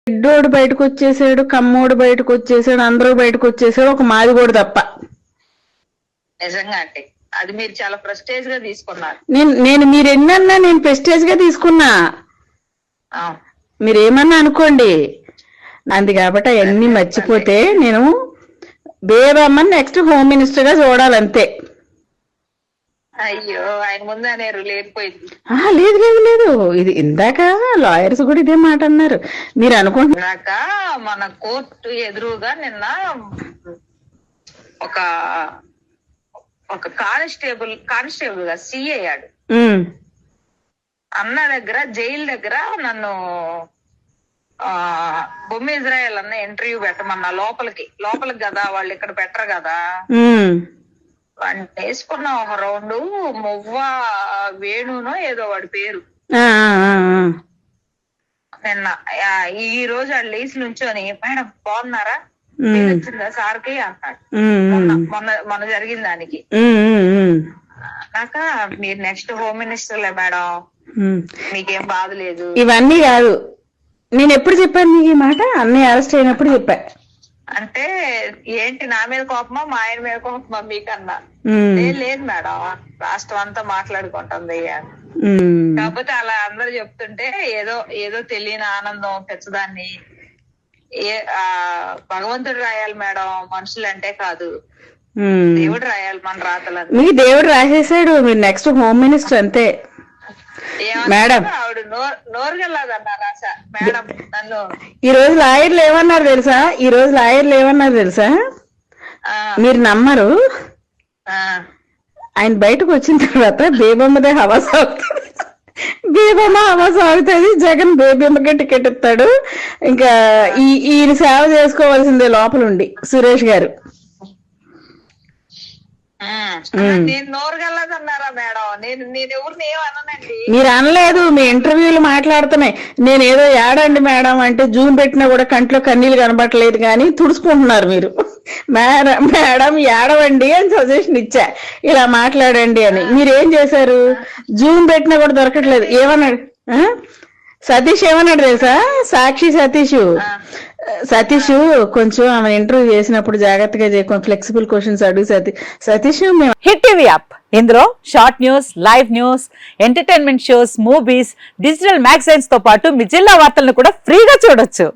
రెడ్డోడు బయటకు వచ్చేసాడు, కమ్మోడు బయటకు వచ్చేసాడు, అందరూ బయటకు వచ్చేసాడు, ఒక మాదిగోడు తప్ప. నిజంగా అంటే అది మీరు చాలా ప్రెస్టేజ్ గా తీసుకున్నారు. నేను మీరు ఎన్నన్నా నేను ప్రెస్టేజ్ గా తీసుకున్నా, మీరేమన్నా అనుకోండి. అంది కాబట్టి అవన్నీ మర్చిపోతే నేను బేబమ్మని నెక్స్ట్ హోమ్ మినిస్టర్ గా చూడాలంతే. అయ్యో ఆయన ముందు అనేరు లేకపోయింది. లేదు లేదు లేదు, ఇది ఇందాక లాయర్స్ కూడా ఇదే మాట అన్నారు. మీరు అనుకుంటున్నాక మన కోర్టు ఎదురుగా నిన్న ఒక ఒక కానిస్టేబుల్ గా సిఐ అయ్యాడు. అన్న దగ్గర జైలు దగ్గర నన్ను బొమ్మ ఇజ్రాయెల్ అన్న ఇంటర్వ్యూ పెట్టమన్నా లోపలికి కదా, వాళ్ళు ఇక్కడ పెట్టరు కదా. వాడిని వేసుకున్న ఒక రౌండ్ మువ్వ వేణునో ఏదో వాడి పేరు. నిన్న ఈ రోజు ఆ లేచి నుంచొని మేడం బాగున్నారా, వచ్చిందా సార్కి అన్నాడు. మొన్న జరిగిన దానికి నాక మీరు నెక్స్ట్ హోమ్ మినిస్టర్లే మేడం, మీకేం బాధ లేదు. ఇవన్నీ కాదు, నేను ఎప్పుడు చెప్పాను మీకు ఈ మాట? అన్నయ్య అరెస్ట్ అయినప్పుడు చెప్పా. అంటే ఏంటి నా మీద కోపమా మా ఆయన మీద కోపమా మీకన్నా? లేదు మేడం, రాష్ట్రం అంతా మాట్లాడుకుంటుంది. కాకపోతే అలా అందరు చెప్తుంటే ఏదో తెలియని ఆనందం పెచ్చదాన్ని. భగవంతుడు రాయాలి మేడం, మనుషులు అంటే కాదు, దేవుడు రాయాలి మన రాతలని. మీ దేవుడు రాసేసాడు, మీరు నెక్స్ట్ హోమ్ మినిస్టర్ అంతే మేడం. ఆవిడ నోరుగల్లాదన్నారు మేడం నన్ను. ఈ రోజు లాయర్లు ఏమన్నారు తెలుసా? మీరు నమ్మరు, ఆయన బయటకు వచ్చిన తర్వాత బేబమ్మదే హవా సాగుతుంది. బేబమ్మ హవా సాగుతుంది, జగన్ బేబమ్మకే టికెట్ ఇస్తాడు. ఇంకా ఈయన సేవ చేసుకోవాల్సిందే లోపల ఉండి సురేష్ గారు. నేను నోరుగల్లదన్నారా మేడం? నేను ఎవరిని ఏమన్నానండి? మీరు అనలేదు, మీ ఇంటర్వ్యూలు మాట్లాడుతున్నాయి. నేను ఏదో ఏడండి మేడం అంటే జూమ్ పెట్టినా కూడా కంట్లో కన్నీళ్ళు కనబట్టలేదు కానీ తుడుచుకుంటున్నారు మీరు. మేడం ఏడవండి అని సజెషన్ ఇచ్చా, ఇలా మాట్లాడండి అని. మీరేం చేశారు? జూమ్ పెట్టినా కూడా దొరకట్లేదు. ఏమన్నాడు సతీష్? ఏమన్నాడు తెలుసా? సాక్షి సతీష్ కొంచెం ఆమె ఇంటర్వ్యూ చేసినప్పుడు జాగ్రత్తగా చేయకుండా ఫ్లెక్సిబుల్ క్వశ్చన్స్ అడుగు సతీష్. హిట్ టీవీ యాప్, ఇందులో short news, live news, entertainment shows, movies, digital magazines తో పాటు మీ జిల్లా వార్తలను కూడా ఫ్రీగా చూడొచ్చు.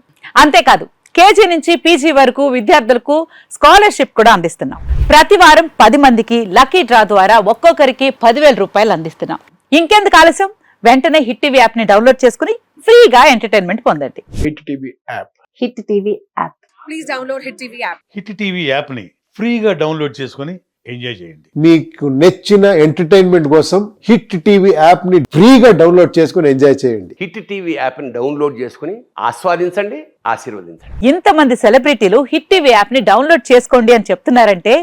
అంతేకాదు కేజీ నుంచి పీజీ వరకు విద్యార్థులకు స్కాలర్షిప్ కూడా అందిస్తున్నాం. ప్రతి వారం 10 మందికి లక్కీ డ్రా ద్వారా ఒక్కొక్కరికి 10,000 రూపాయలు అందిస్తున్నాం. ఇంకెందుకు ఆలస్యం, వెంటనే హిట్ టీవీ యాప్ ని డౌన్లోడ్ చేసుకుని ఫ్రీగా ఎంటర్టైన్మెంట్ పొందండి. Hit TV app. Hit TV app. Please download hit TV app. Hit TV app ని ఫ్రీగా డౌన్లోడ్ చేసుకుని ఎంజాయ్ చేయండి. మీకు నచ్చిన ఎంటర్టైన్మెంట్ కోసం హిట్ టీవీ యాప్ ని ఫ్రీగా డౌన్లోడ్ చేసుకుని ఎంజాయ్ చేయండి. హిట్ టీవీ యాప్ ని డౌన్లోడ్ చేసుకుని ఆస్వాదించండి, ఆశీర్వదించండి. ఇంతమంది సెలబ్రిటీలు హిట్ టీవీ యాప్ ని డౌన్లోడ్ చేసుకోండి అని చెప్తున్నారంటే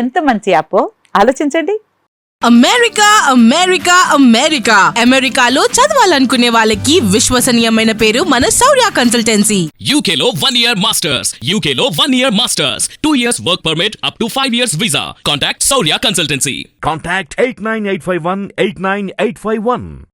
ఎంత మంచి యాప్ ఆలోచించండి. అమెరికాలో చదవాలనుకునే వాళ్ళకి విశ్వసనీయమైన పేరు మన శౌర్య కన్సల్టెన్సీ. UK లో 1 year masters, 2 years work permit up to 5 years visa. Contact Saurya Consultancy. Contact 89851 89851.